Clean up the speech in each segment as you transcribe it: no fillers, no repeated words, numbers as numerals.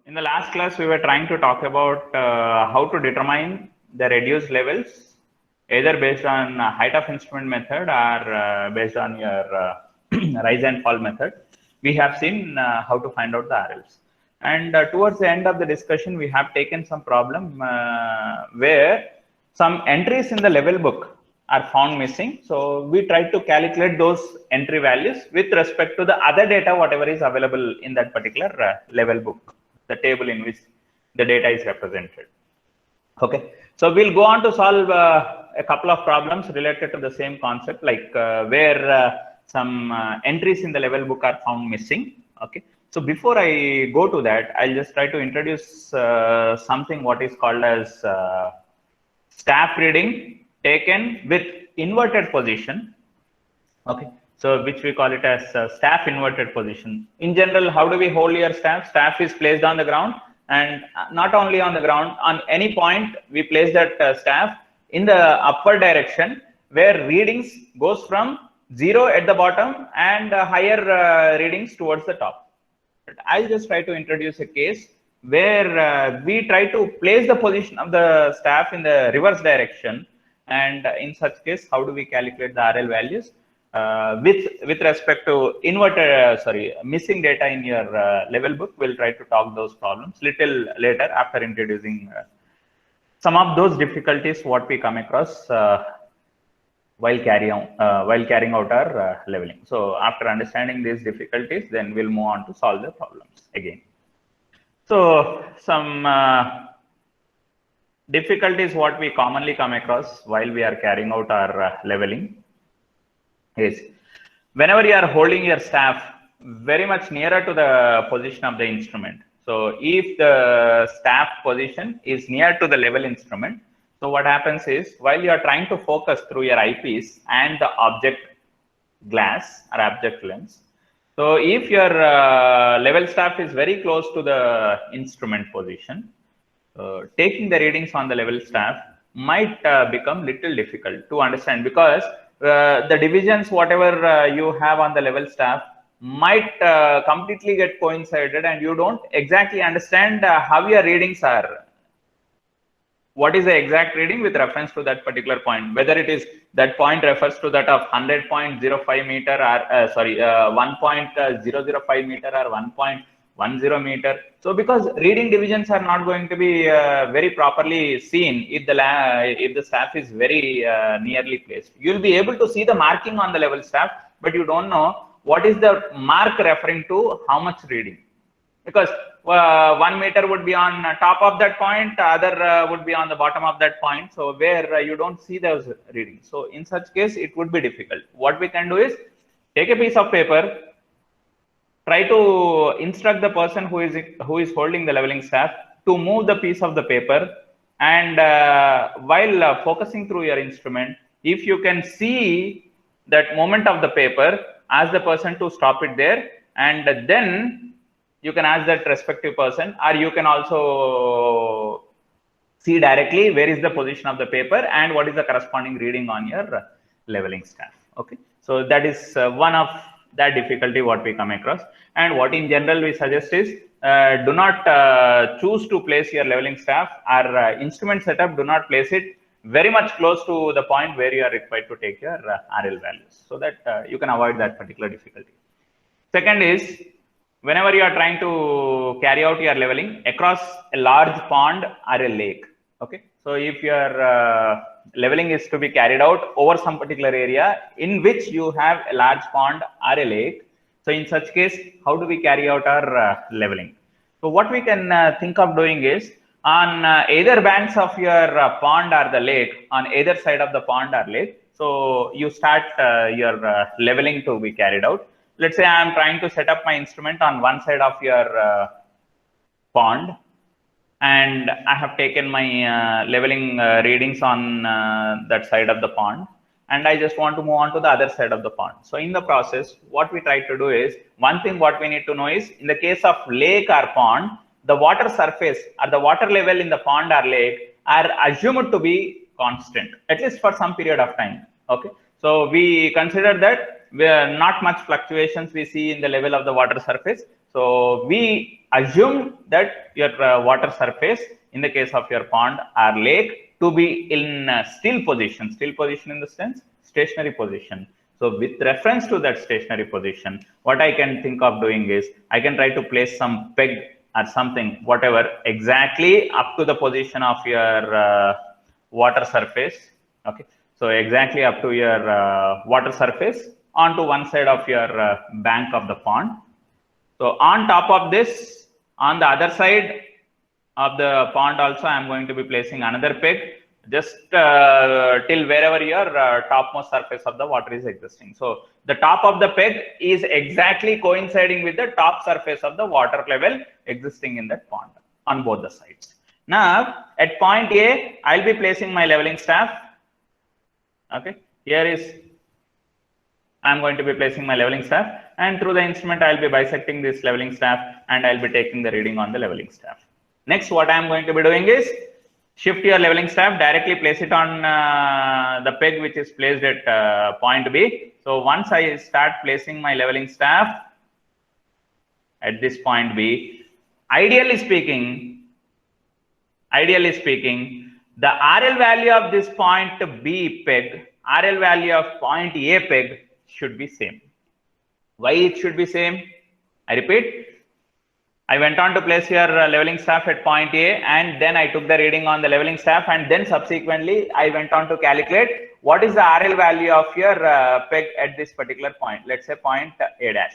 In the last class, we were trying to talk about how to determine the reduced levels, either based on height of instrument method or based on your rise and fall method. We have seen how to find out the RLs. And towards the end of the discussion, we have taken some problem where some entries in the level book are found missing. So we try to calculate those entry values with respect to the other data, whatever is available in that particular level book, the table in which the data is represented. Okay, so we'll go on to solve a couple of problems related to the same concept, like where some entries in the level book are found missing. Okay, so before I go to that, I'll just try to introduce something what is called as staff reading taken with inverted position. Okay, so which we call it as staff inverted position. In general, how do we hold your staff? Staff is placed on the ground, and not only on the ground, on any point we place that staff in the upward direction, where readings goes from 0 at the bottom and higher readings towards the top. I'll just try to introduce a case where we try to place the position of the staff in the reverse direction, and in such case, how do we calculate the RL values with respect to inverted missing data in your level book? We'll try to talk those problems little later after introducing some of those difficulties what we come across while carrying out our leveling. So after understanding these difficulties, then we'll move on to solve the problems again. So some difficulties what we commonly come across while we are carrying out our leveling is whenever you are holding your staff very much nearer to the position of the instrument. So if the staff position is near to the level instrument, so what happens is while you are trying to focus through your eyepiece and the object glass or object lens, so if your level staff is very close to the instrument position, taking the readings on the level staff might become little difficult to understand, because the divisions whatever you have on the level staff might completely get coincided, and you don't exactly understand how your readings are. What is the exact reading with reference to that particular point, whether it is that point refers to that of 100.05 meter or 1.005 meter or 1.10 meter. So because reading divisions are not going to be very properly seen if the staff is very nearly placed. You'll be able to see the marking on the level staff, but you don't know what is the mark referring to how much reading, because 1 meter would be on top of that point, other would be on the bottom of that point, so where you don't see those readings. So in such case, it would be difficult. What we can do is take a piece of paper, try to instruct the person who is holding the leveling staff to move the piece of the paper, and while focusing through your instrument, if you can see that movement of the paper, ask the person to stop it there, and then you can ask that respective person, or you can also see directly where is the position of the paper and what is the corresponding reading on your leveling staff. Okay, so that is one of that difficulty what we come across, and what in general we suggest is do not choose to place your leveling staff or instrument setup, do not place it very much close to the point where you are required to take your RL values, so that you can avoid that particular difficulty. Second is, whenever you are trying to carry out your leveling across a large pond or a lake. Okay, so if your leveling is to be carried out over some particular area in which you have a large pond or a lake, so in such case, how do we carry out our leveling? So what we can think of doing is, on either banks of your pond or the lake, on either side of the pond or lake, so you start your leveling to be carried out. Let's say I am trying to set up my instrument on one side of your pond, and I have taken my leveling readings on that side of the pond, and I just want to move on to the other side of the pond. So in the process, what we try to do is, one thing what we need to know is, in the case of lake or pond, the water surface or the water level in the pond or lake are assumed to be constant, at least for some period of time. Okay, so we consider that not much fluctuations we see in the level of the water surface. So So we assume that your water surface in the case of your pond or lake to be in still position in the sense stationary position. So with reference to that stationary position, what I can think of doing is I can try to place some peg or something, whatever, exactly up to the position of your water surface. Okay, so exactly up to your water surface onto one side of your bank of the pond. So on top of this, on the other side of the pond also, I am going to be placing another peg just till wherever your topmost surface of the water is existing. So the top of the peg is exactly coinciding with the top surface of the water level existing in that pond on both the sides. Now at point A, I'll be placing my leveling staff. Okay, here is I'm going to be placing my leveling staff, and through the instrument I'll be bisecting this leveling staff and I'll be taking the reading on the leveling staff. Next, what I'm going to be doing is shift your leveling staff, directly place it on the peg which is placed at point B. So once I start placing my leveling staff at this point B, ideally speaking, the RL value of this point B peg, RL value of point A peg should be same. Why it should be same? I repeat, I went on to place your leveling staff at point A, and then I took the reading on the leveling staff, and then subsequently I went on to calculate what is the RL value of your peg at this particular point. Let's say point A dash.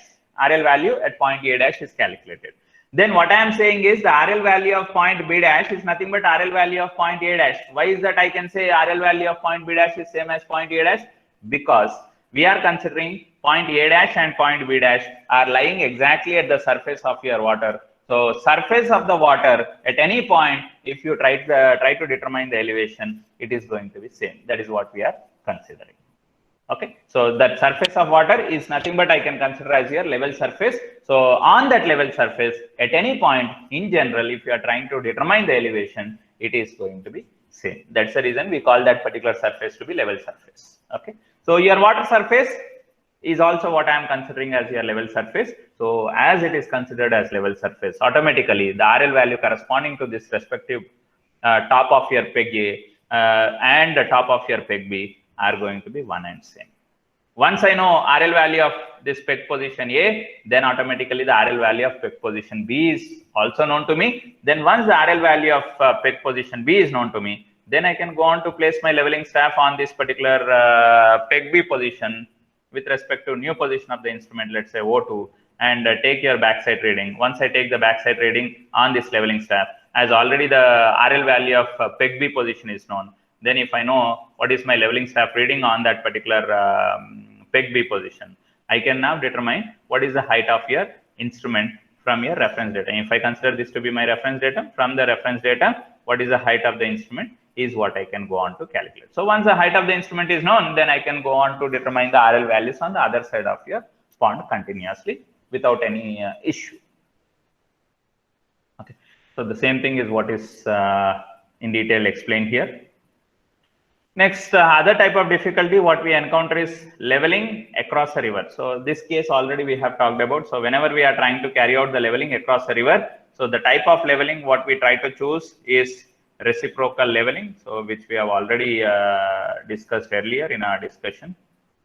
RL value at point A dash is calculated. Then what I am saying is the RL value of point B dash is nothing but RL value of point A dash. Why is that I can say RL value of point B dash is same as point A dash? Because we are considering point A dash and point B dash are lying exactly at the surface of your water. So surface of the water at any point, if you try to determine the elevation, it is going to be same. That is what we are considering. Okay, so that surface of water is nothing but I can consider as your level surface. So on that level surface, at any point in general, if you are trying to determine the elevation, it is going to be same. That's the reason we call that particular surface to be level surface. Okay, so your water surface is also what I am considering as your level surface. So as it is considered as level surface, automatically the RL value corresponding to this respective top of your peg A and the top of your peg B are going to be one and same. Once I know RL value of this peg position A, then automatically the RL value of peg position B is also known to me. Then once the RL value of peg position B is known to me, then I can go on to place my leveling staff on this particular peg B position with respect to new position of the instrument, let's say O2, and take your backside reading. Once I take the backside reading on this leveling staff, as already the RL value of peg B position is known, then if I know what is my leveling staff reading on that particular peg B position, I can now determine what is the height of your instrument from your reference data. If I consider this to be my reference data, from the reference data, what is the height of the instrument is what I can go on to calculate. So once the height of the instrument is known, then I can go on to determine the RL values on the other side of your pond continuously without any issue. Okay, so the same thing is what is in detail explained here. Next, other type of difficulty what we encounter is leveling across a river. So this case already we have talked about. So whenever we are trying to carry out the leveling across a river, so the type of leveling what we try to choose is reciprocal leveling. So which we have already discussed earlier in our discussion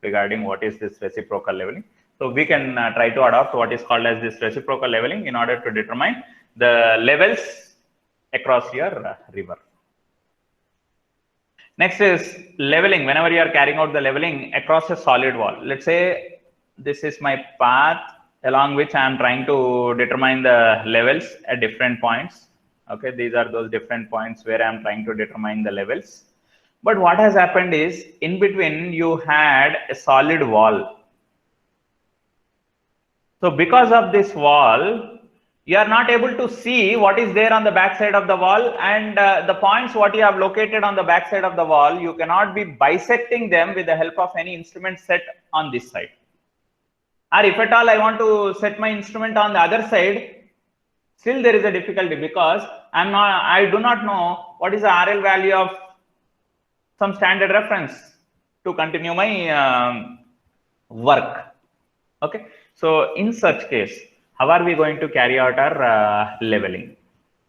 regarding what is this reciprocal leveling. So we can try to adopt what is called as this reciprocal leveling in order to determine the levels across your river. Next is leveling. Whenever you are carrying out the leveling across a solid wall, let's say this is my path along which I am trying to determine the levels at different points. Okay, these are those different points where I am trying to determine the levels. But what has happened is in between you had a solid wall. So because of this wall, you are not able to see what is there on the back side of the wall, and the points what you have located on the back side of the wall, you cannot be bisecting them with the help of any instrument set on this side. Or if at all I want to set my instrument on the other side, still there is a difficulty because I do not know what is the RL value of some standard reference to continue my work. Okay, so in such case, how are we going to carry out our leveling?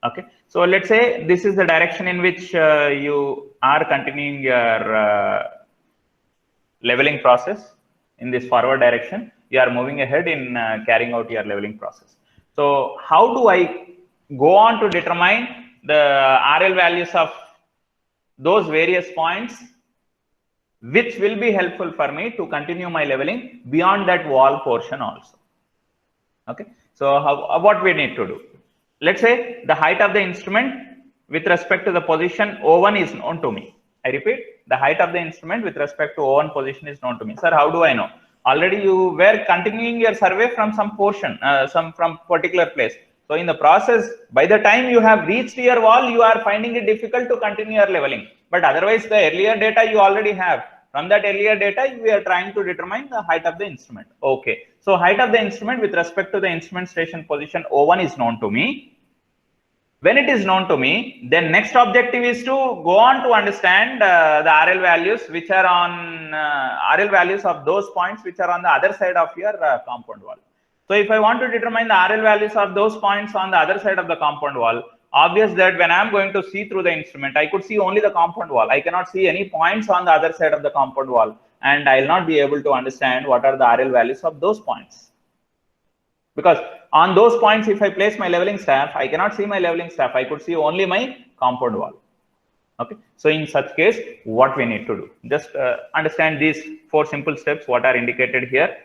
Okay, so let's say this is the direction in which you are continuing your leveling process. In this forward direction, you are moving ahead in carrying out your leveling process. So how do I go on to determine the RL values of those various points, which will be helpful for me to continue my leveling beyond that wall portion also? Okay, so what we need to do? Let's say the height of the instrument with respect to the position O1 is known to me. I repeat, the height of the instrument with respect to O1 position is known to me. Sir, how do I know? Already you were continuing your survey from some portion, from particular place. So in the process, by the time you have reached your wall, you are finding it difficult to continue your leveling. But otherwise, the earlier data you already have. From that earlier data, we are trying to determine the height of the instrument. Okay. So height of the instrument with respect to the instrument station position O1 is known to me. When it is known to me, then next objective is to go on to understand the RL values which are on RL values of those points which are on the other side of your compound wall. So if I want to determine the RL values of those points on the other side of the compound wall, obvious that when I am going to see through the instrument, I could see only the compound wall. I cannot see any points on the other side of the compound wall, and I will not be able to understand what are the RL values of those points. Because on those points, if I place my leveling staff, I cannot see my leveling staff. I could see only my compound wall. Okay. So in such case, what we need to do? Just understand these 4 simple steps, what are indicated here.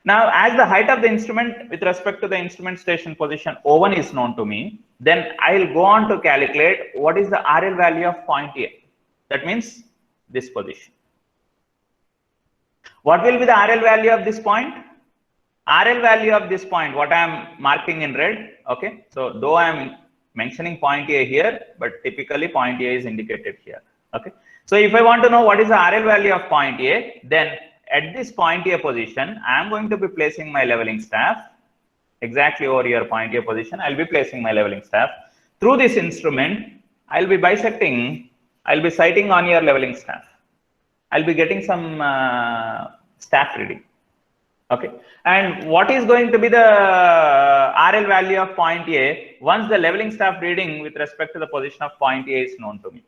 Now, as the height of the instrument with respect to the instrument station position O1 is known to me, then I will go on to calculate what is the RL value of point A. That means this position. What will be the RL value of this point? RL value of this point, what I am marking in red. Okay. So though I am mentioning point A here, but typically point A is indicated here. Okay. So if I want to know what is the RL value of point A, then at this point A position, I am going to be placing my leveling staff exactly over your point A position. I'll be placing my leveling staff through this instrument. I'll be bisecting, I'll be sighting on your leveling staff. I'll be getting some staff reading. Okay. And what is going to be the RL value of point A once the leveling staff reading with respect to the position of point A is known to me?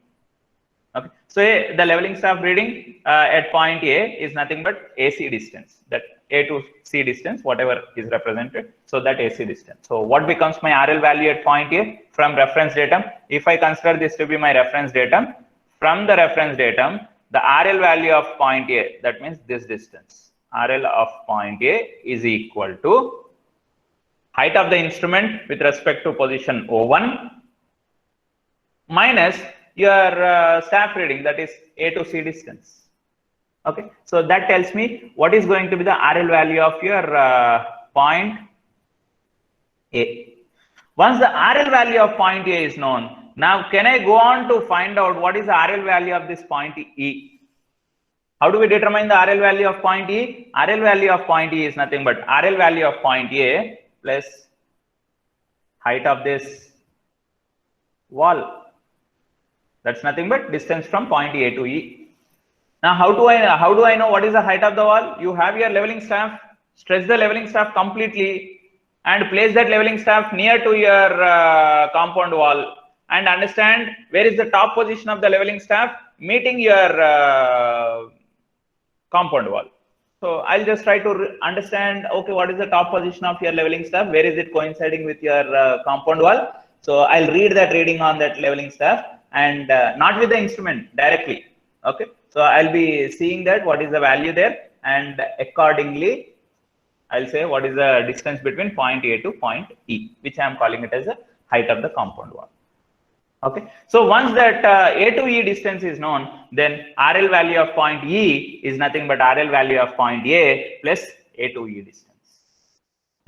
Okay. So the leveling staff reading at point A is nothing but AC distance, that A to C distance, whatever is represented. So that AC distance. So what becomes my RL value at point A from reference datum? If I consider this to be my reference datum, from the reference datum, the RL value of point A, that means this distance. RL of point A is equal to height of the instrument with respect to position O1 minus your staff reading, that is A to C distance. Okay, so that tells me what is going to be the RL value of your point A. Once the RL value of point A is known, now can I go on to find out what is the RL value of this point E? How do we determine the RL value of point E? RL value of point E is nothing but RL value of point A plus height of this wall. That's nothing but distance from point A to E. Now, how do I know what is the height of the wall? You have your leveling staff, stretch the leveling staff completely and place that leveling staff near to your compound wall and understand where is the top position of the leveling staff meeting your compound wall. So I'll just try to understand, okay, what is the top position of your leveling staff? Where is it coinciding with your compound wall? So I'll read that reading on that leveling staff and not with the instrument directly. Okay. So I'll be seeing that what is the value there, and accordingly, I'll say what is the distance between point A to point E, which I am calling it as the height of the compound wall. Okay. So once that A to E distance is known, then RL value of point E is nothing but RL value of point A plus A to E distance.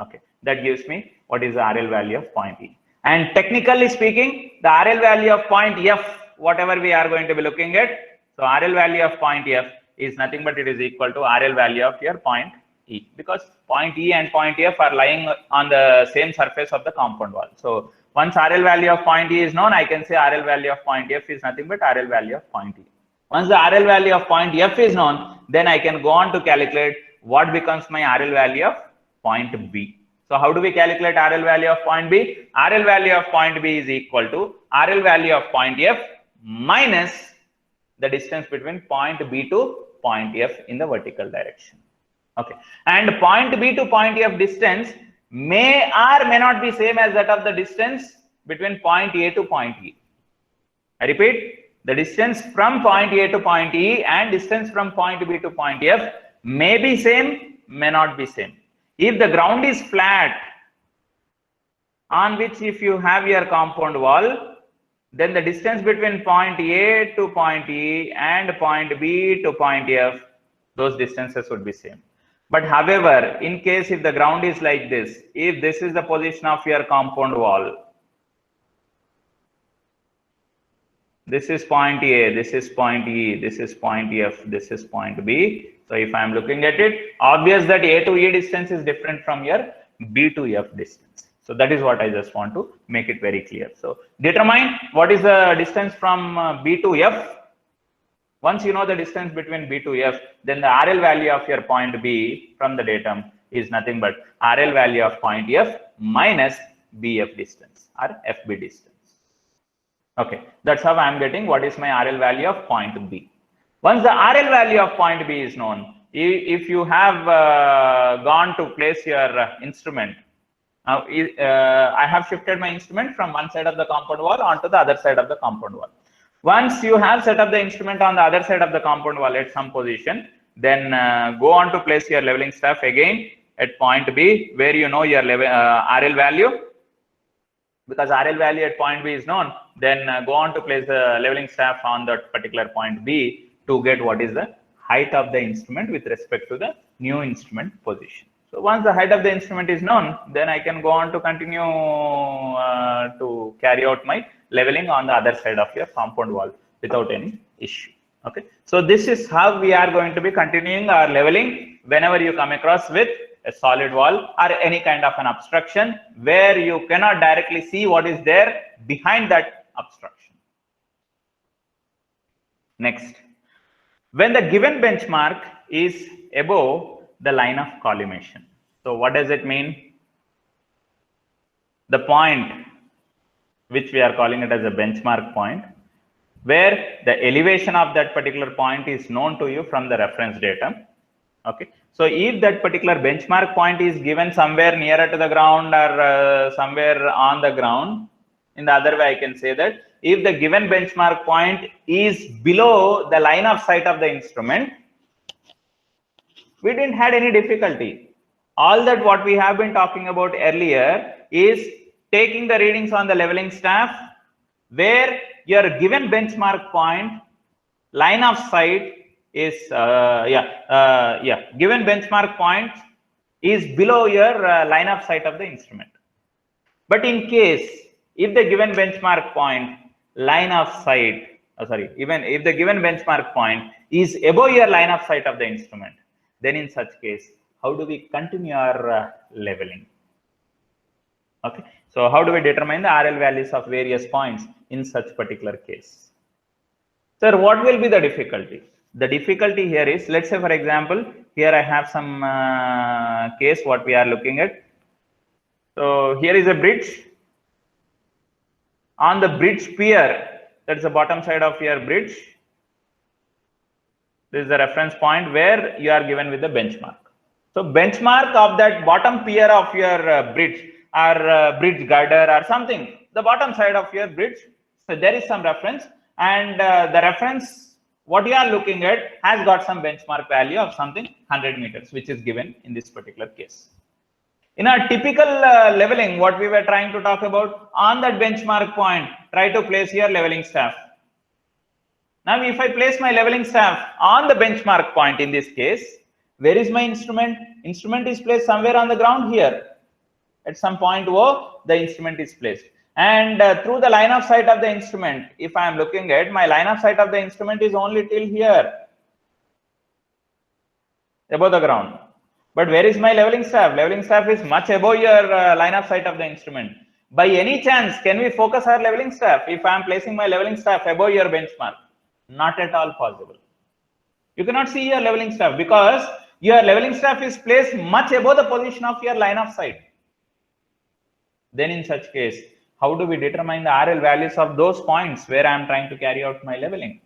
Okay. That gives me what is the RL value of point E. And technically speaking, the RL value of point F, whatever we are going to be looking at, so RL value of point F is nothing but it is equal to RL value of your point E, because point E and point F are lying on the same surface of the compound wall. So once RL value of point E is known, I can say RL value of point F is nothing but RL value of point E. Once the RL value of point F is known, then I can go on to calculate what becomes my RL value of point B. So how do we calculate RL value of point B? RL value of point B is equal to RL value of point F minus the distance between point B to point F in the vertical direction. Okay, and point B to point F distance may or may not be same as that of the distance between point A to point E. I repeat, the distance from point A to point E and distance from point B to point F may be same, may not be same. If the ground is flat, on which if you have your compound wall, then the distance between point A to point E and point B to point F, those distances would be same. But however, in case if the ground is like this, if this is the position of your compound wall, this is point A, this is point E, this is point F, this is point B. So if I am looking at it, obvious that A to E distance is different from your B to F distance. So that is what I just want to make it very clear. So determine what is the distance from B to F. Once you know the distance between B to F, then the RL value of your point B from the datum is nothing but RL value of point F minus BF distance or FB distance. Okay, that's how I am getting what is my RL value of point B. Once the RL value of point B is known, if you have gone to place your instrument, now I have shifted my instrument from one side of the compound wall onto the other side of the compound wall. Once you have set up the instrument on the other side of the compound wall at some position, then go on to place your leveling staff again at point B where you know your RL value. Because RL value at point B is known, then go on to place the leveling staff on that particular point B to get what is the height of the instrument with respect to the new instrument position. So once the height of the instrument is known, then I can go on to continue to carry out my leveling on the other side of your compound wall without any issue. Okay, so this is how we are going to be continuing our leveling whenever you come across with a solid wall or any kind of an obstruction where you cannot directly see what is there behind that obstruction. Next, when the given benchmark is above the line of collimation. So what does it mean? The point which we are calling it as a benchmark point, where the elevation of that particular point is known to you from the reference datum. Okay, so if that particular benchmark point is given somewhere nearer to the ground or somewhere on the ground, in the other way I can say that if the given benchmark point is below the line of sight of the instrument, we didn't had any difficulty. All that what we have been talking about earlier is taking the readings on the leveling staff where your given benchmark point line of sight is given benchmark point is below your line of sight of the instrument. But in case if the given benchmark point line of sight, even if the given benchmark point is above your line of sight of the instrument, then in such case, how do we continue our leveling? Okay, so how do we determine the RL values of various points in such particular case? Sir, what will be the difficulty? The difficulty here is, let's say for example, here I have some case what we are looking at. So here is a bridge. On the bridge pier, that's the bottom side of your bridge. This is the reference point where you are given with the benchmark. So benchmark of that bottom pier of your bridge or bridge girder or something, the bottom side of your bridge. So there is some reference, and the reference what you are looking at has got some benchmark value of something 100 meters, which is given in this particular case. In our typical leveling, what we were trying to talk about, on that benchmark point, try to place your leveling staff. Now, if I place my leveling staff on the benchmark point in this case, where is my instrument? Instrument is placed somewhere on the ground here. At some point O, the instrument is placed. And through the line of sight of the instrument, if I am looking at, my line of sight of the instrument is only till here, above the ground. But where is my leveling staff? Leveling staff is much above your line of sight of the instrument. By any chance, can we focus our leveling staff if I am placing my leveling staff above your benchmark? Not at all possible. You cannot see your leveling staff because your leveling staff is placed much above the position of your line of sight. then in such case, how do we determine the RL values of those points where I am trying to carry out my leveling?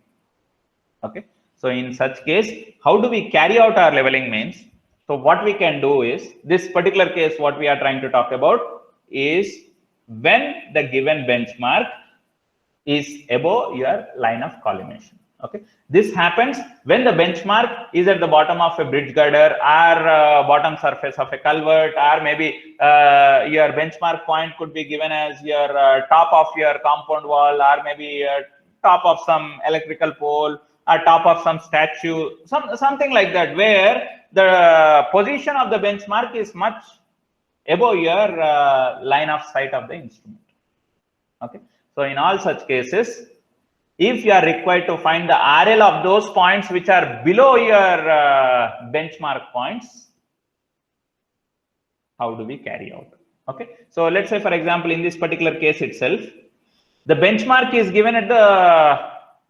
Okay, so in such case, how do we carry out our leveling means? So what we can do is, this particular case, what we are trying to talk about is when the given benchmark is above your line of collimation. Okay, this happens when the benchmark is at the bottom of a bridge girder or bottom surface of a culvert, or maybe your benchmark point could be given as your top of your compound wall, or maybe top of some electrical pole, or top of some statue, something like that, where the position of the benchmark is much above your line of sight of the instrument. Okay, so in all such cases, if you are required to find the RL of those points which are below your benchmark points, how do we carry out? Okay, so let's say, for example, in this particular case itself, the benchmark is given at the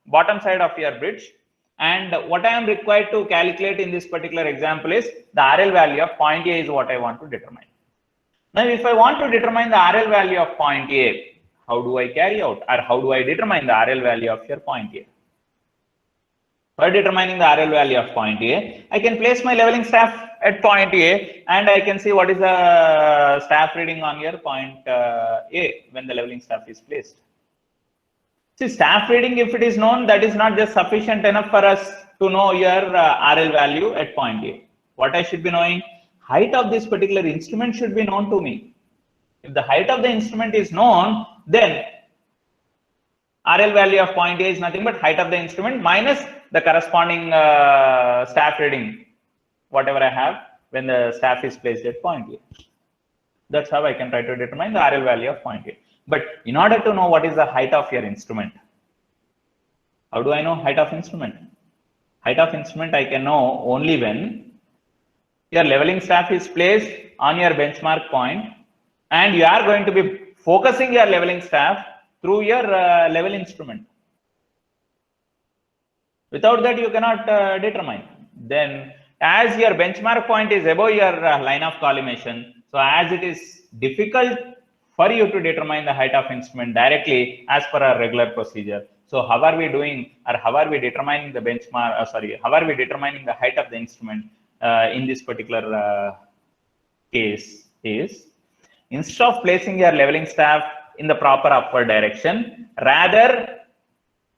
bottom side of your bridge, and what I am required to calculate in this particular example is the RL value of point A is what I want to determine. Now, if I want to determine the RL value of point A, how do I carry out, or how do I determine the RL value of your point A? For determining the RL value of point A, I can place my leveling staff at point A, and I can see what is the staff reading on your point A when the leveling staff is placed. See, staff reading, if it is known, that is not just sufficient enough for us to know your RL value at point A. What I should be knowing, height of this particular instrument should be known to me. If the height of the instrument is known, then RL value of point A is nothing but height of the instrument minus the corresponding staff reading, whatever I have when the staff is placed at point A. That's how I can try to determine the RL value of point A. But in order to know what is the height of your instrument, how do I know height of instrument? Height of instrument I can know only when your leveling staff is placed on your benchmark point, and you are going to be focusing your leveling staff through your level instrument. Without that, you cannot determine. Then, as your benchmark point is above your line of collimation, so as it is difficult for you to determine the height of instrument directly as per our regular procedure. So how are we doing, or how are we determining the benchmark, how are we determining the height of the instrument in this particular case is, instead of placing your leveling staff in the proper upward direction, rather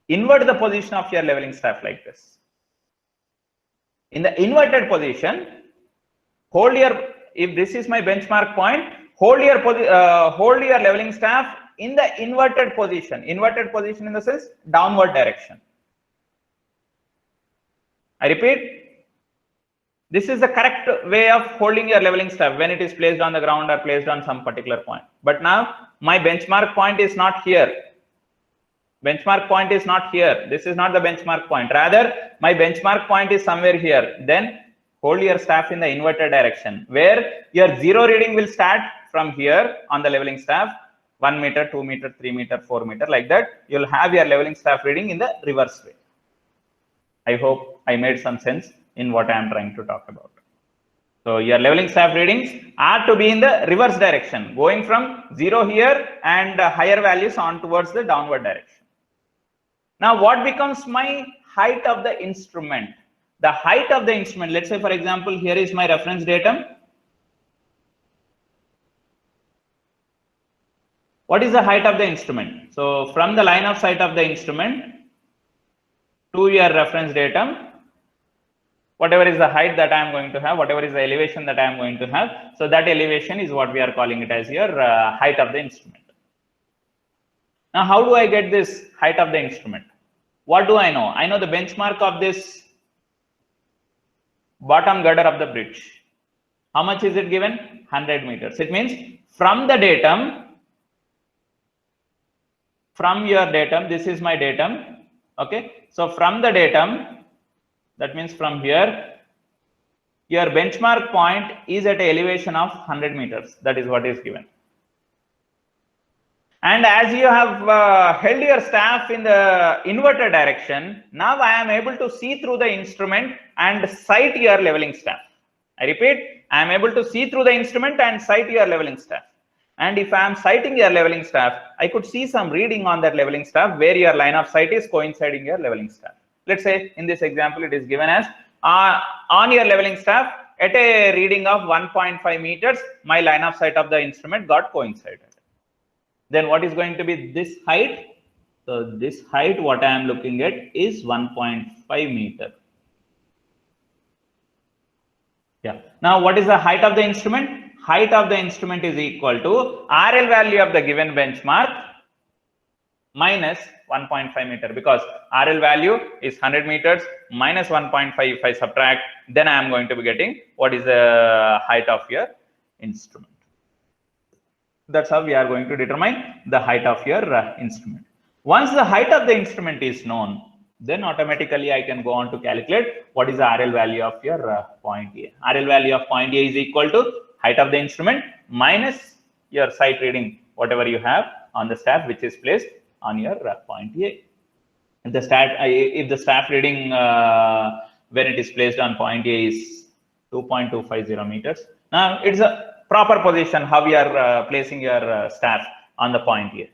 invert the position of your leveling staff like this. In the inverted position, hold your, if this is my benchmark point, hold your leveling staff in the inverted position in the sense downward direction. I repeat, this is the correct way of holding your leveling staff when it is placed on the ground or placed on some particular point. But now my benchmark point is not here. Benchmark point is not here. This is not the benchmark point. Rather, my benchmark point is somewhere here. Then hold your staff in the inverted direction, where your zero reading will start from here on the leveling staff, 1 meter, 2 meter, 3 meter, 4 meter, like that. You'll have your leveling staff reading in the reverse way. I hope I made some sense in what I am trying to talk about. So your leveling staff readings are to be in the reverse direction, going from 0 here and higher values on towards the downward direction. Now, what becomes my height of the instrument? The height of the instrument, let's say, for example, here is my reference datum. What is the height of the instrument? So from the line of sight of the instrument to your reference datum, whatever is the height that I am going to have, whatever is the elevation that I am going to have, so that elevation is what we are calling it as your height of the instrument. Now, how do I get this height of the instrument? What do I know? I know the benchmark of this bottom girder of the bridge. How much is it given? 100 meters. It means from the datum, from your datum, this is my datum. Okay. So from the datum, that means from here, your benchmark point is at an elevation of 100 meters. That is what is given. And as you have held your staff in the inverted direction, now I am able to see through the instrument and sight your leveling staff. I repeat, I am able to see through the instrument and sight your leveling staff. And if I am sighting your leveling staff, I could see some reading on that leveling staff where your line of sight is coinciding your leveling staff. Let's say in this example, it is given as on your leveling staff at a reading of 1.5 meters, my line of sight of the instrument got coincided. Then what is going to be this height? So this height, what I am looking at is 1.5 meter. Yeah. Now, what is the height of the instrument? Height of the instrument is equal to RL value of the given benchmark minus 1.5 meter, because RL value is 100 meters minus 1.5. If I subtract, then I am going to be getting what is the height of your instrument. That's how we are going to determine the height of your instrument. Once the height of the instrument is known, then automatically I can go on to calculate what is the RL value of your point A. RL value of point A is equal to height of the instrument minus your sight reading, whatever you have on the staff which is placed on your point A. If the staff reading when it is placed on point A is 2.250 meters, now it's a proper position how we are placing your staff on the point A.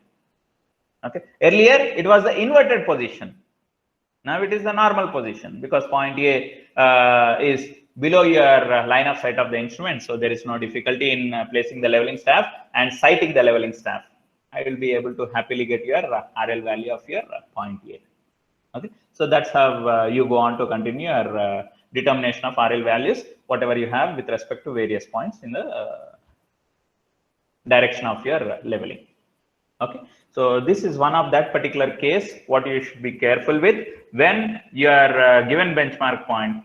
Okay. Earlier it was the inverted position. Now it is the normal position because point A is below your line of sight of the instrument. So there is no difficulty in placing the leveling staff and sighting the leveling staff. I will be able to happily get your RL value of your point A. Okay. So that's how you go on to continue your determination of RL values, whatever you have with respect to various points in the direction of your leveling. Okay. So this is one of that particular case, what you should be careful with when your given benchmark point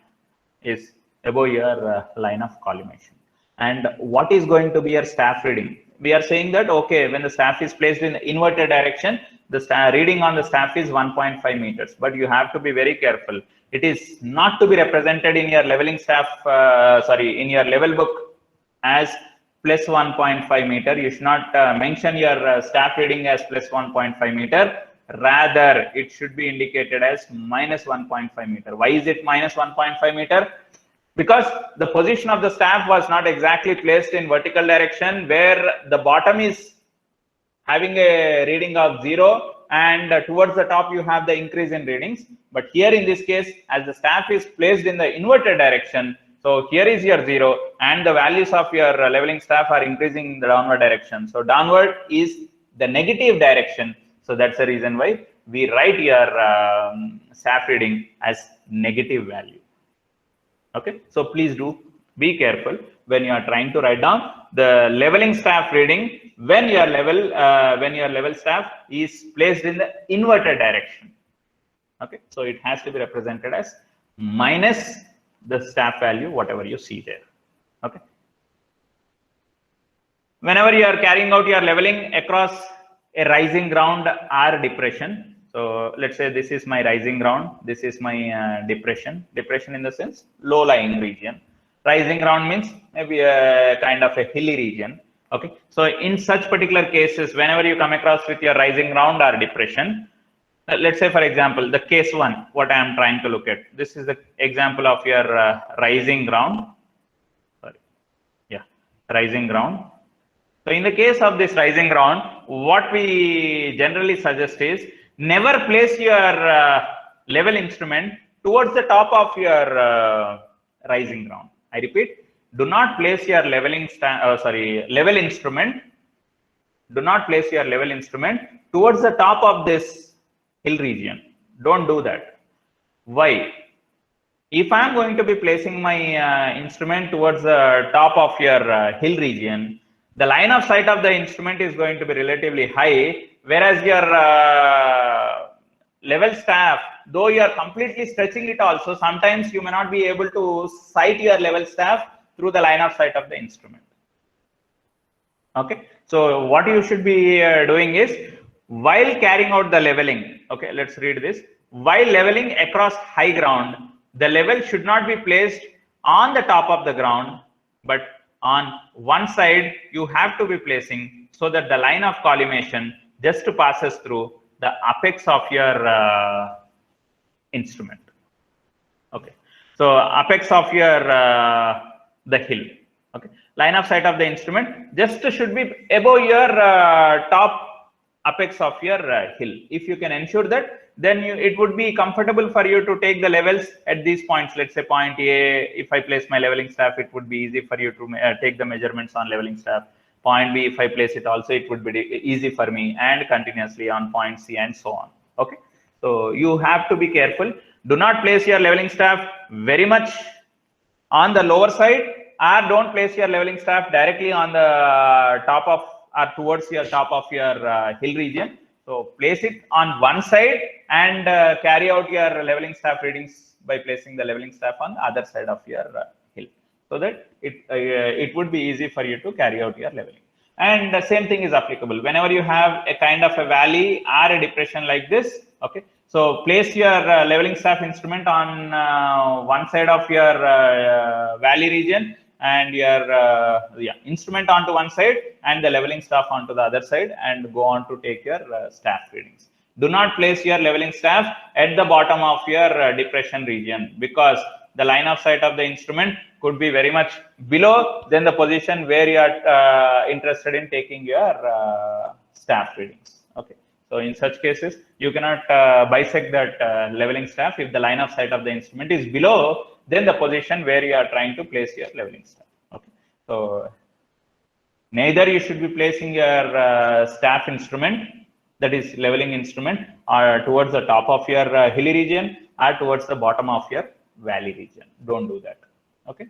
is above your line of collimation. And what is going to be your staff reading? We are saying that, okay, when the staff is placed in the inverted direction, the reading on the staff is 1.5 meters, but you have to be very careful. It is not to be represented in your leveling staff, in your level book as plus 1.5 meter. You should not mention your staff reading as plus 1.5 meter. Rather, it should be indicated as minus 1.5 meter. Why is it minus 1.5 meter? Because the position of the staff was not exactly placed in vertical direction where the bottom is having a reading of 0 and towards the top you have the increase in readings. But here in this case, as the staff is placed in the inverted direction, so here is your 0 and the values of your leveling staff are increasing in the downward direction. So downward is the negative direction. So that's the reason why we write your staff reading as negative value. Okay. So please do be careful when you are trying to write down the leveling staff reading when your level staff is placed in the inverted direction. Okay. So it has to be represented as minus the staff value, whatever you see there. Okay. Whenever you are carrying out your leveling across a rising ground or depression, so let's say this is my rising ground, this is my depression in the sense low lying region. Rising ground means maybe a kind of a hilly region. Okay. So in such particular cases, whenever you come across with your rising ground or depression, let's say, for example, the case 1, what I am trying to look at. This is the example of your rising ground. Sorry. Yeah, rising ground. So in the case of this rising ground, what we generally suggest is never place your level instrument towards the top of your rising ground. I repeat, do not place your level instrument. Do not place your level instrument towards the top of this hill region. Don't do that. Why? If I am going to be placing my instrument towards the top of your hill region, the line of sight of the instrument is going to be relatively high, whereas your level staff, though you are completely stretching it also, sometimes you may not be able to sight your level staff through the line of sight of the instrument. Okay. So what you should be doing is, while carrying out the leveling, okay, let's read this. While leveling across high ground, the level should not be placed on the top of the ground, but on one side you have to be placing so that the line of collimation just passes through the apex of your instrument. Okay. So apex of your the hill. Okay. line of sight of the instrument just should be above your top apex of your hill. If you can ensure that, then it would be comfortable for you to take the levels at these points. Let's say point A, if I place my leveling staff, it would be easy for you to take the measurements on leveling staff. Point B, if I place it also, it would be easy for me, and continuously on point C and so on. Okay. So you have to be careful. Do not place your leveling staff very much on the lower side, or don't place your leveling staff directly on the top of or towards your top of your hill region. So place it on one side and carry out your leveling staff readings by placing the leveling staff on the other side of your hill, so that it would be easy for you to carry out your leveling. And the same thing is applicable whenever you have a kind of a valley or a depression like this. Okay, so place your leveling staff instrument on one side of your valley region, and your instrument onto one side and the leveling staff onto the other side, and go on to take your staff readings. Do not place your leveling staff at the bottom of your depression region, because the line of sight of the instrument could be very much below than the position where you are interested in taking your staff readings. Okay, so in such cases you cannot bisect that leveling staff if the line of sight of the instrument is below than the position where you are trying to place your leveling staff. Okay, so neither you should be placing your staff instrument, that is leveling instrument, towards the top of your hilly region or towards the bottom of your valley region. Don't do that. Okay,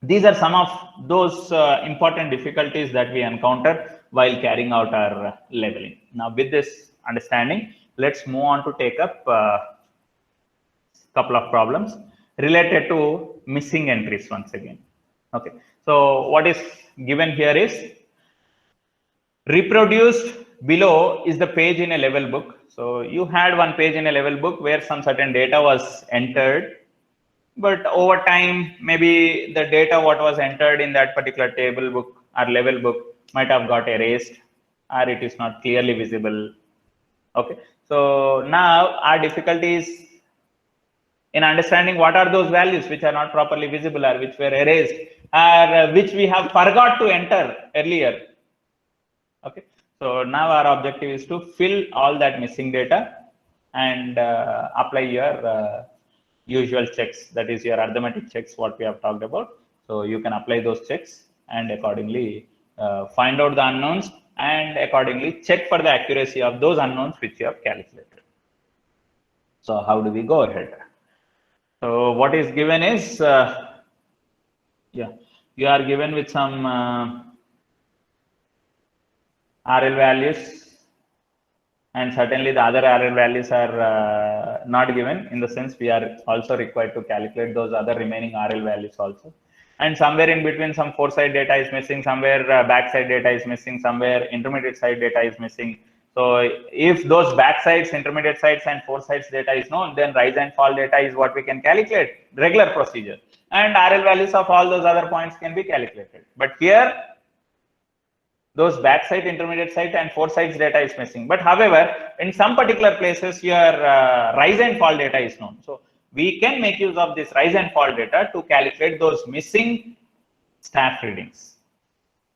these are some of those important difficulties that we encounter while carrying out our leveling. Now with this understanding, let's move on to take up couple of problems related to missing entries once again. Okay, so what is given here is reproduced below is the page in a level book. So you had one page in a level book where some certain data was entered, but over time maybe the data what was entered in that particular table book or level book might have got erased, or it is not clearly visible. Okay, so now our difficulty is in understanding what are those values which are not properly visible or which were erased, or which we have forgot to enter earlier. Okay, so now our objective is to fill all that missing data and apply your usual checks, that is your arithmetic checks what we have talked about. So you can apply those checks and accordingly find out the unknowns, and accordingly check for the accuracy of those unknowns which you have calculated. So how do we go ahead? So what is given is, you are given with some RL values, and certainly the other RL values are not given, in the sense we are also required to calculate those other remaining RL values also. And somewhere in between some foreside data is missing, somewhere backside data is missing, somewhere intermediate side data is missing. So if those backsides, intermediate sides and foresides data is known, then rise and fall data is what we can calculate, regular procedure. And RL values of all those other points can be calculated. But here, those backside, intermediate side and foresides data is missing. But however, in some particular places, your rise and fall data is known. So we can make use of this rise and fall data to calculate those missing staff readings.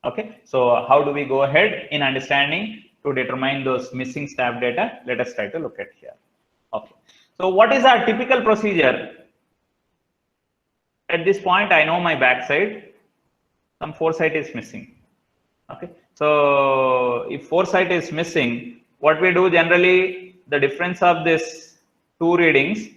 Okay, so how do we go ahead in understanding to determine those missing staff data? Let us try to look at here. Okay, so what is our typical procedure? At this point, I know my backside, some foresight is missing. Okay, so if foresight is missing, what we do generally, the difference of this two readings,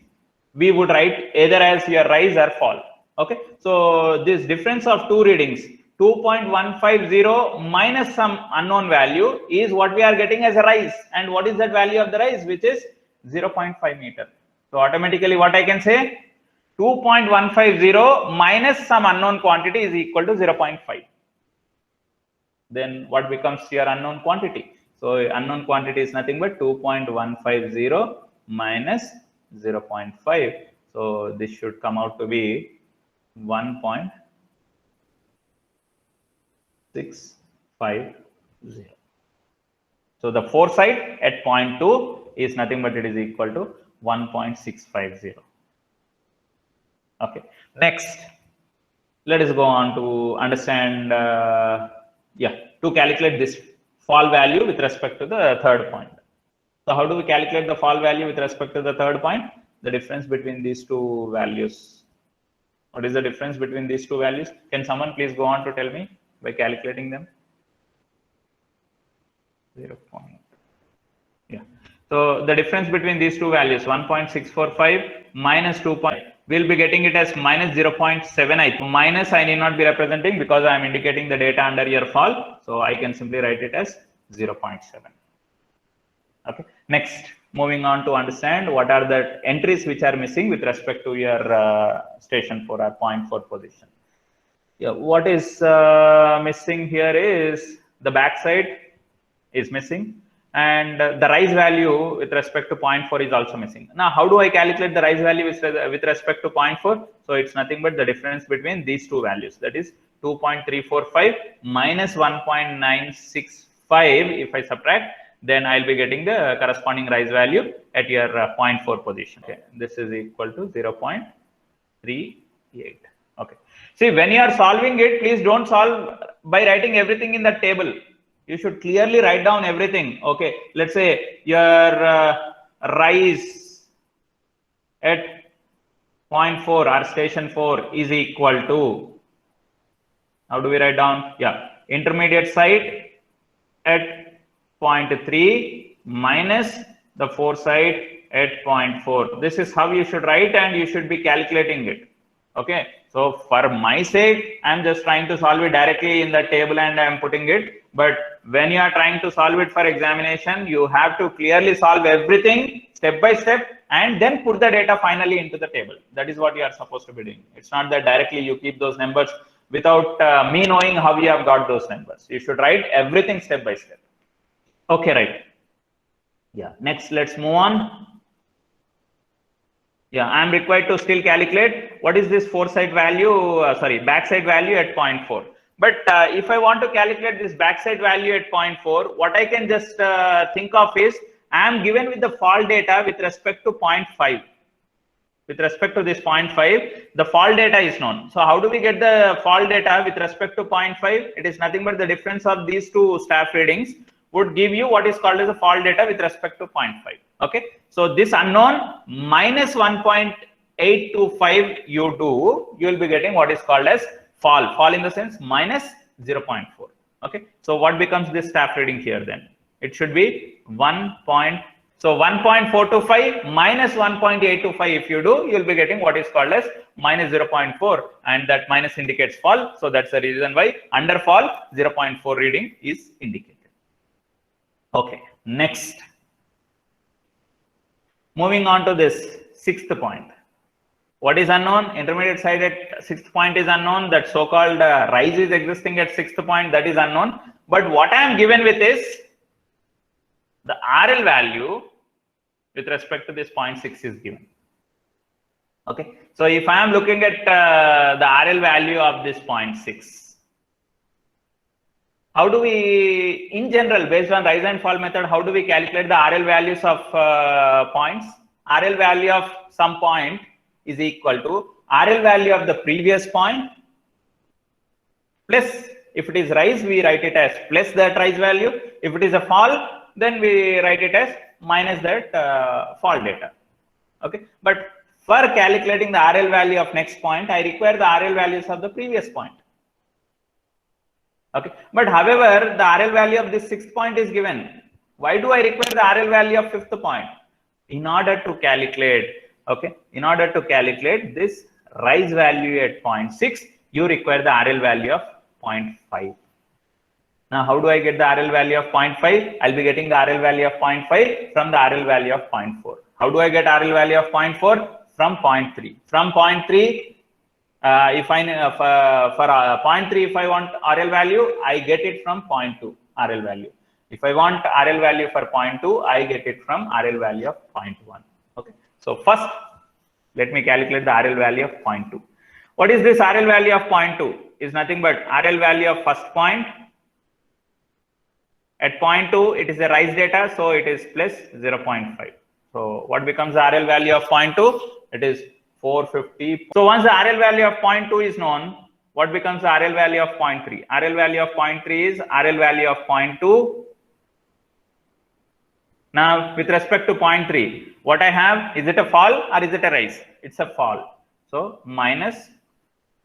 we would write either as your rise or fall. Okay, so this difference of two readings, 2.150 minus some unknown value, is what we are getting as a rise. And what is that value of the rise? Which is 0.5 meter. So automatically what I can say, 2.150 minus some unknown quantity is equal to 0.5. Then what becomes your unknown quantity? So unknown quantity is nothing but 2.150 minus 0.5. So this should come out to be 1.650. So the foresight at 0.2 is nothing but it is equal to 1.650. Okay, next, let us go on to understand, to calculate this fall value with respect to the third point. So how do we calculate the fall value with respect to the third point? The difference between these two values. What is the difference between these two values? Can someone please go on to tell me by calculating them? 0. Yeah. So the difference between these two values, 1.645 minus 2. We'll be getting it as minus 0.7. Minus I need not be representing because I am indicating the data under your fall. So I can simply write it as 0.7. Okay. Next, moving on to understand what are the entries which are missing with respect to your station 4 or point 4 position. Yeah, what is missing here is the backside is missing, and the rise value with respect to 0.4 is also missing. Now, how do I calculate the rise value with respect to 0.4? So it's nothing but the difference between these two values, that is 2.345 minus 1.965. If I subtract, then I'll be getting the corresponding rise value at your 0.4 position. Okay, this is equal to 0.38. Okay. See, when you are solving it, please don't solve by writing everything in the table. You should clearly write down everything. Okay. Let's say your rise at 0.4 or station 4 is equal to, how do we write down? Yeah. Intermediate side at 0.3 minus the 4 side at 0.4. This is how you should write, and you should be calculating it. Okay. So for my sake, I'm just trying to solve it directly in the table and I'm putting it. But when you are trying to solve it for examination, you have to clearly solve everything step by step and then put the data finally into the table. That is what you are supposed to be doing. It's not that directly you keep those numbers without me knowing how you have got those numbers. You should write everything step by step. Okay, right. Yeah. Next, let's move on. Yeah, I'm required to still calculate what is this backside value at 0.4. But if I want to calculate this backside value at 0.4, what I can just think of is I am given with the fall data with respect to 0.5. With respect to this 0.5, the fall data is known. So how do we get the fall data with respect to 0.5? It is nothing but the difference of these two staff readings would give you what is called as a fall data with respect to 0.5. Okay. So this unknown minus 1.825 you will be getting what is called as fall. Fall in the sense minus 0.4. Okay. So what becomes this staff reading here then? It should be 1.425 minus 1.825. If you do, you'll be getting what is called as minus 0.4, and that minus indicates fall. So that's the reason why under fall 0.4 reading is indicated. Okay, next. Moving on to this sixth point. What is unknown? Intermediate side at sixth point is unknown. That so-called rise is existing at sixth point, that is unknown. But what I am given with is the RL value with respect to this 0.6 is given. Okay, so if I am looking at the RL value of this 0.6, how do we, in general, based on rise and fall method, how do we calculate the RL values of points? RL value of some point is equal to RL value of the previous point plus, if it is rise, we write it as plus that rise value. If it is a fall, then we write it as minus that fall data. Okay, but for calculating the RL value of next point, I require the RL values of the previous point. Okay, but however, the RL value of this sixth point is given. Why do I require the RL value of fifth point? In order to calculate, okay, in order to calculate this rise value at 0.6, you require the RL value of 0.5. Now, how do I get the RL value of 0.5? I'll be getting the RL value of 0.5 from the RL value of 0.4. How do I get RL value of 0.4? From 0.3. From 0.3, if I for 0.3, if I want RL value, I get it from 0.2 RL value. If I want RL value for 0.2, I get it from RL value of 0.1. Okay. So first, let me calculate the RL value of 0.2. What is this RL value of 0.2? Is nothing but RL value of first point. At 0.2, it is a rise data, so it is plus 0.5. So what becomes the RL value of 0.2? It is 450. So once the RL value of 0.2 is known, what becomes the RL value of 0.3? RL value of 0.3 is RL value of 0.2. Now, with respect to 0.3, what I have, is it a fall or is it a rise? It's a fall. So, minus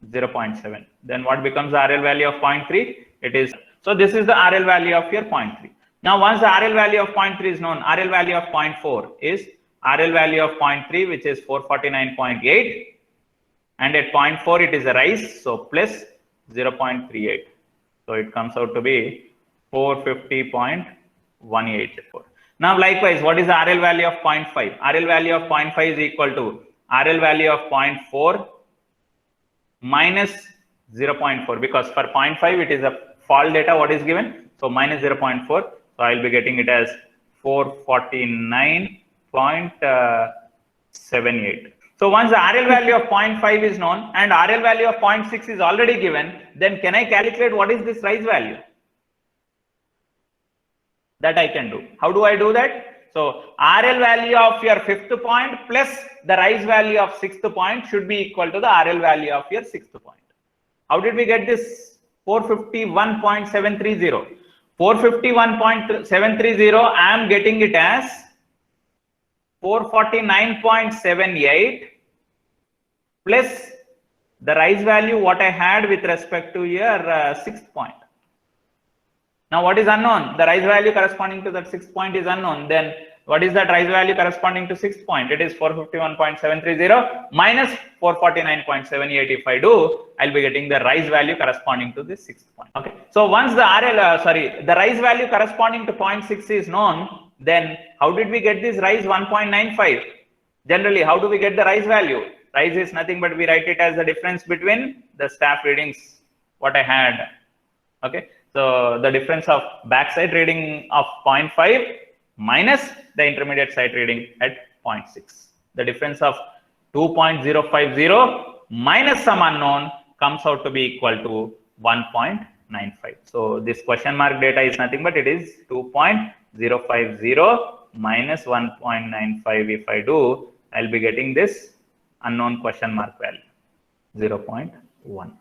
0.7. Then what becomes the RL value of 0.3? It is, so this is the RL value of your 0.3. Now, once the RL value of 0.3 is known, RL value of 0.4 is RL value of 0.3, which is 449.8. And at 0.4, it is a rise. So, plus 0.38. So, it comes out to be 450.184. Now, likewise, what is the RL value of 0.5? RL value of 0.5 is equal to RL value of 0.4 minus 0.4, because for 0.5 it is a fall data what is given. So minus 0.4. So I will be getting it as 449.78. So once the RL value of 0.5 is known and RL value of 0.6 is already given, then can I calculate what is this rise value? That I can do. How do I do that? So RL value of your 5th point plus the rise value of 6th point should be equal to the RL value of your 6th point. How did we get this 451.730? 451.730, I am getting it as 449.78 plus the rise value what I had with respect to your 6th point. Now, what is unknown? The rise value corresponding to that 6th point is unknown. Then what is that rise value corresponding to 6th point? It is 451.730 minus 449.78. If I do, I'll be getting the rise value corresponding to this 6th point. Okay. So once the the rise value corresponding to 0.6 is known, then how did we get this rise 1.95? Generally, how do we get the rise value? Rise is nothing but we write it as the difference between the staff readings what I had. Okay. So the difference of backside reading of 0.5 minus the intermediate side reading at 0.6. The difference of 2.050 minus some unknown comes out to be equal to 1.95. So this question mark data is nothing but it is 2.050 minus 1.95. If I do, I'll be getting this unknown question mark value 0.1.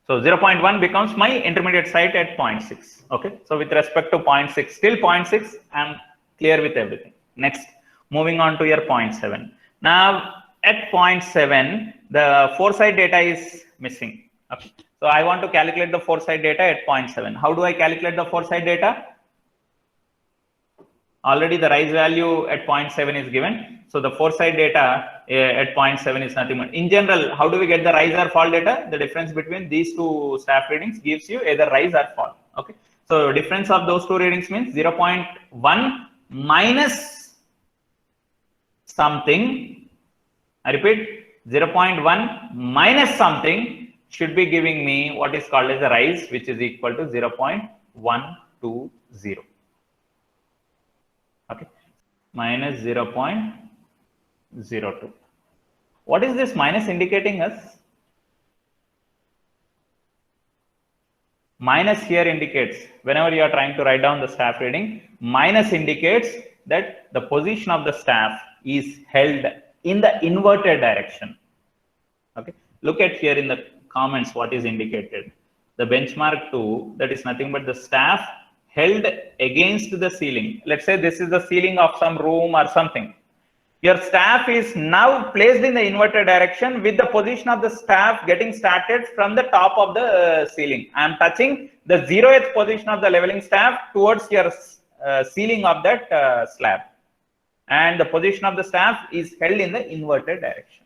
So 0.1 becomes my intermediate site at 0.6. Okay. So with respect to 0.6, still 0.6, I'm clear with everything. Next, moving on to your 0.7. Now at 0.7, the foresight data is missing. Okay. So I want to calculate the foresight data at 0.7. How do I calculate the foresight data? Already the rise value at 0.7 is given. So the foresight data at 0.7 is nothing but. In general, how do we get the rise or fall data? The difference between these two staff readings gives you either rise or fall. Okay. So difference of those two readings means 0.1 minus something. I repeat, 0.1 minus something should be giving me what is called as a rise, which is equal to 0.120. Okay, minus 0.02. What is this minus indicating us? Minus here indicates, whenever you are trying to write down the staff reading, minus indicates that the position of the staff is held in the inverted direction. Okay, look at here in the comments what is indicated. The benchmark 2, that is nothing but the staff held against the ceiling. Let's say this is the ceiling of some room or something. Your staff is now placed in the inverted direction with the position of the staff getting started from the top of the ceiling. I am touching the 0th position of the leveling staff towards your ceiling of that slab. And the position of the staff is held in the inverted direction.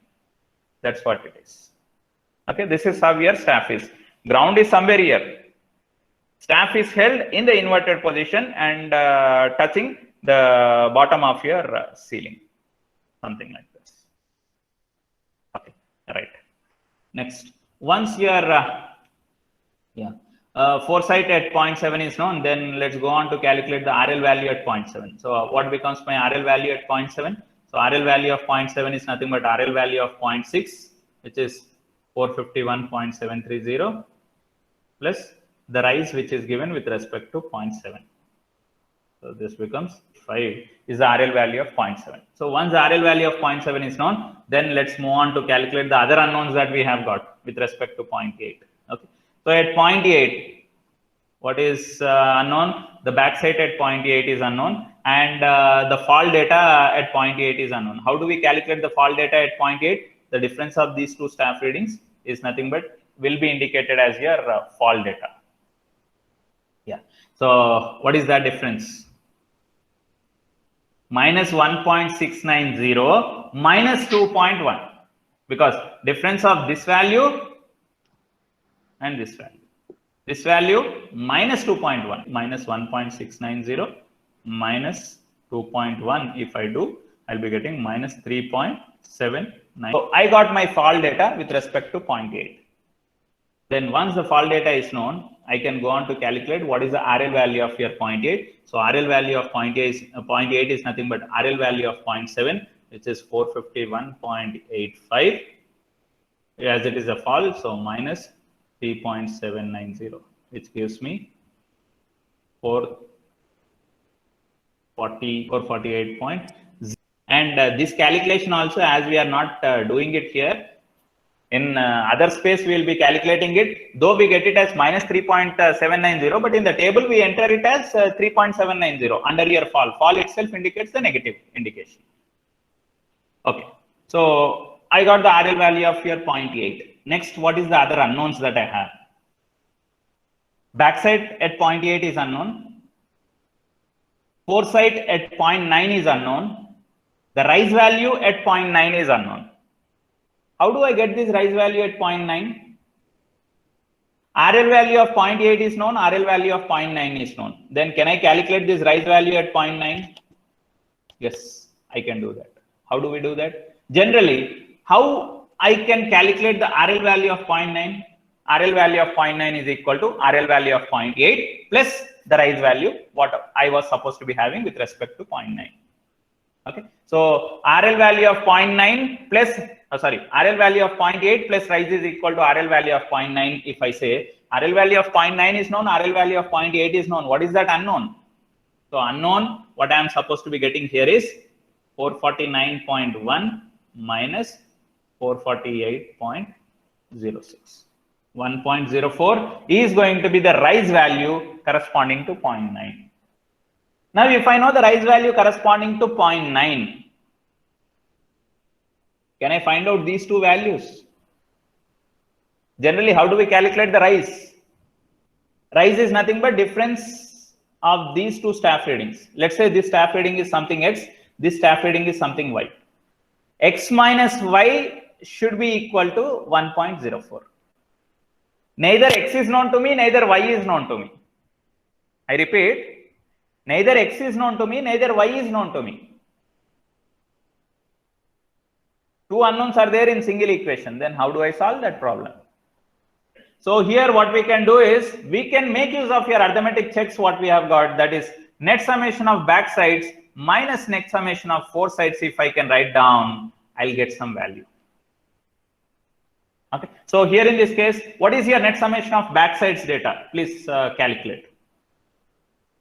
That's what it is. Okay, this is how your staff is. Ground is somewhere here. Staff is held in the inverted position and touching the bottom of your ceiling. Something like this. Okay, right. Next, once your foresight at 0.7 is known, then let's go on to calculate the RL value at 0.7. So what becomes my RL value at 0.7? So RL value of 0.7 is nothing but RL value of 0.6, which is 451.730 plus the rise which is given with respect to 0.7. So this becomes 5 is the RL value of 0.7. So once the RL value of 0.7 is known, then let's move on to calculate the other unknowns that we have got with respect to 0.8. Okay. So at 0.8, what is unknown? The backside at 0.8 is unknown, and the fall data at 0.8 is unknown. How do we calculate the fall data at 0.8? The difference of these two staff readings is nothing but will be indicated as your fall data. Yeah. So what is that difference? Minus 1.690 minus 2.1, because difference of this value and this value. This value minus 2.1, minus 1.690 minus 2.1. If I do, I'll be getting minus 3.79. So I got my fall data with respect to 0.8. Then once the fall data is known, I can go on to calculate what is the RL value of your 0.8. So RL value of 0.8 is nothing but RL value of 0.7, which is 451.85. As it is a fall, so minus 3.790, which gives me 448.0. And this calculation also, as we are not doing it here, in other space we will be calculating it, though we get it as minus 3.790, but in the table we enter it as 3.790 under your fall. Fall itself indicates the negative indication. Okay, so I got the RL value of your 0.8. Next, what is the other unknowns that I have? Backside at 0.8 is unknown. Foresight at 0.9 is unknown. The rise value at 0.9 is unknown. How do I get this rise value at 0.9? RL value of 0.8 is known, RL value of 0.9 is known. Then can I calculate this rise value at 0.9? Yes, I can do that. How do we do that? Generally, how I can calculate the RL value of 0.9? RL value of 0.9 is equal to RL value of 0.8 plus the rise value, what I was supposed to be having with respect to 0.9. Okay, so RL value of 0.9 plus, RL value of 0.8 plus rise is equal to RL value of 0.9. If I say RL value of 0.9 is known, RL value of 0.8 is known, what is that unknown? So unknown, what I am supposed to be getting here is 449.1 minus 448.06. 1.04 is going to be the rise value corresponding to 0.9. Now, if I know the rise value corresponding to 0.9, can I find out these two values? Generally, how do we calculate the rise? Rise is nothing but difference of these two staff readings. Let's say this staff reading is something X, this staff reading is something Y. X minus Y should be equal to 1.04. Neither X is known to me, neither Y is known to me. I repeat, neither X is known to me, neither Y is known to me. Two unknowns are there in single equation. Then how do I solve that problem? So here what we can do is, we can make use of your arithmetic checks what we have got, that is net summation of back sides minus net summation of four sides. If I can write down, I'll get some value. Okay, so here in this case, what is your net summation of back sides data? Please calculate.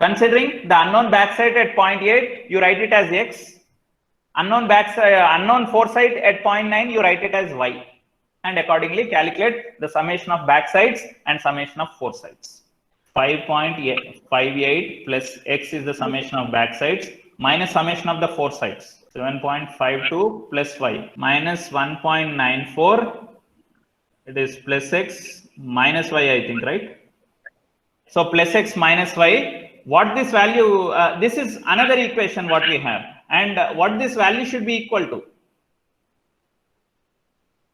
Considering the unknown backside at 0.8, you write it as X. Unknown backside, unknown foresight at 0.9, you write it as Y. And accordingly calculate the summation of backsides and summation of foresights. 5.58 plus X is the summation of backsides minus summation of the foresights. 7.52 plus Y minus 1.94. It is plus X minus Y, I think, right? So plus X minus Y. What this value, this is another equation what we have, and what this value should be equal to,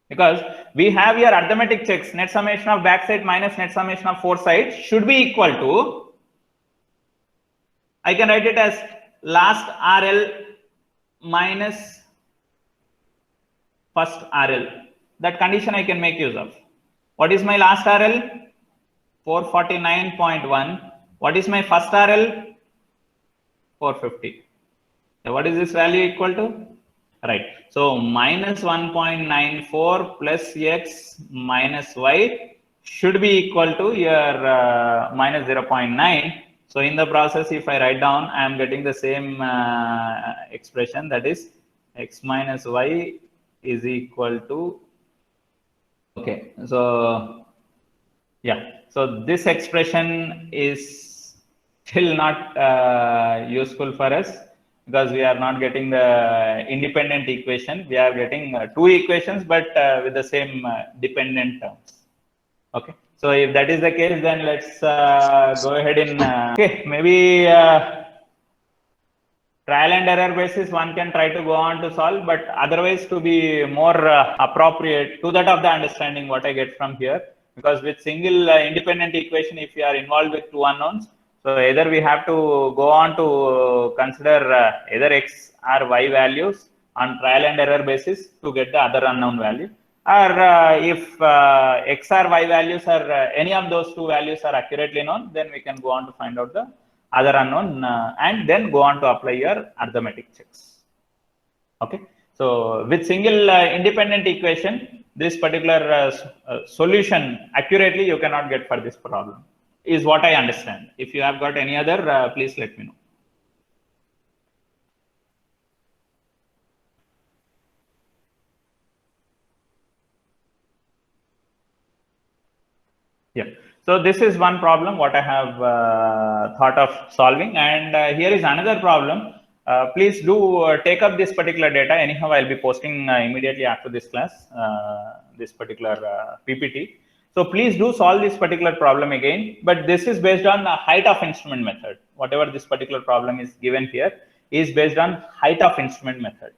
because we have your arithmetic checks, net summation of backside minus net summation of foresight should be equal to, I can write it as last RL minus first RL. That condition I can make use of. What is my last RL? 449.1. What is my first RL? 450. So what is this value equal to? Right. So minus 1.94 plus X minus Y should be equal to your minus 0.9. So in the process, if I write down, I am getting the same expression, that is X minus Y is equal to, okay, so Yeah. So this expression is still not useful for us because we are not getting the independent equation. We are getting two equations, but with the same dependent terms. Okay. So if that is the case, then let's go ahead in. Okay, maybe trial and error basis one can try to go on to solve, but otherwise to be more appropriate to that of the understanding what I get from here, because with single independent equation, if we are involved with two unknowns, so either we have to go on to consider either x or y values on trial and error basis to get the other unknown value, or if x or y values are any of those two values are accurately known, then we can go on to find out the other unknown and then go on to apply your arithmetic checks. Okay. So with single independent equation, this particular solution accurately you cannot get for this problem is what I understand. If you have got any other, please let me know. Yeah. So this is one problem what I have thought of solving, and here is another problem. Please do take up this particular data. Anyhow, I'll be posting immediately after this class, this particular PPT. So please do solve this particular problem again, but this is based on the height of instrument method. Whatever this particular problem is given here is based on height of instrument method.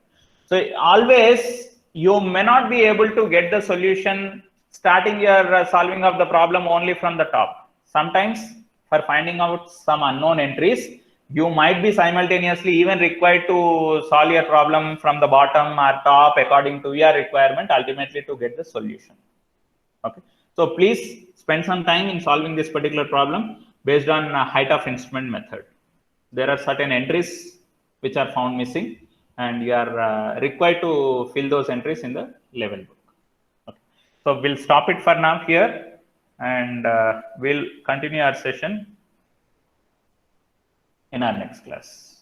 So always you may not be able to get the solution starting your solving of the problem only from the top. Sometimes for finding out some unknown entries, you might be simultaneously even required to solve your problem from the bottom or top according to your requirement ultimately to get the solution. Okay. So please spend some time in solving this particular problem based on height of instrument method. There are certain entries which are found missing, and you are required to fill those entries in the level book. Okay. So we'll stop it for now here, and we'll continue our session in our next class.